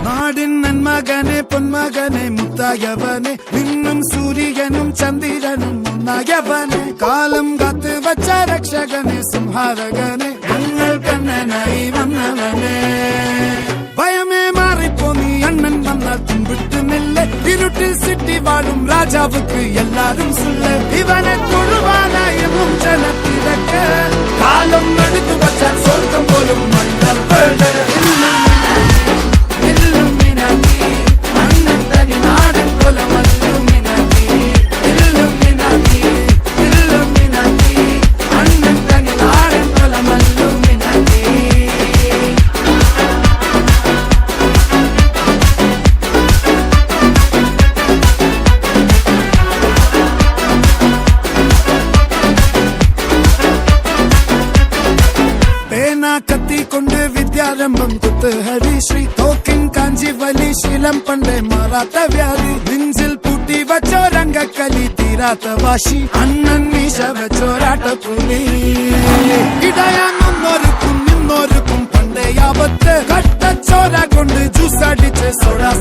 നാടിൻ നന്മകനെ പൊന്മകനെ മുത്തായവനെ നിന്നും സൂര്യനും ചന്ദ്രനും ഒന്നായവനെ കാലം കാത്ത് വച്ച രക്ഷകനെ സംഹാരകനെ ഞങ്ങൾ കണ്ണനായി വന്നവനെ ഭയമേ മാറിപ്പോ നീ അണ്ണൻ വന്നാൽ തുമ്പിട്ടുന്നില്ല ഇരുട്ടിൽ സിറ്റി വാഴും രാജാവുക്ക് എല്ലാരും സുല്ല ഇവനെ തൊഴുവാനായെന്നും ജനത്തിരക്ക് കാലം എടുത്തു വച്ചാൽ സ്വർഗം പോലും മണ്ണൽ കത്തിക്കൊണ്ട് വിദ്യാരംഭം കുത്ത് ഹരിശ്രീ തോക്കിൻ കാഞ്ചി വലി ശീലം പണ്ടേ മാറാത്ത വ്യാധി നെഞ്ചിൽ പൂട്ടി വച്ചോരംഗക്കലി തീരാത്ത വാശി അണ്ണൻ മീശ വെച്ചോരാട്ടപ്പുലി ഇടയാനൊന്നൊരുക്കും നിന്നൊരുക്കും പണ്ടേ ആപത്ത് കട്ടച്ചോര കൊണ്ട് ജ്യൂസ് അടിച്ച് സോഡാ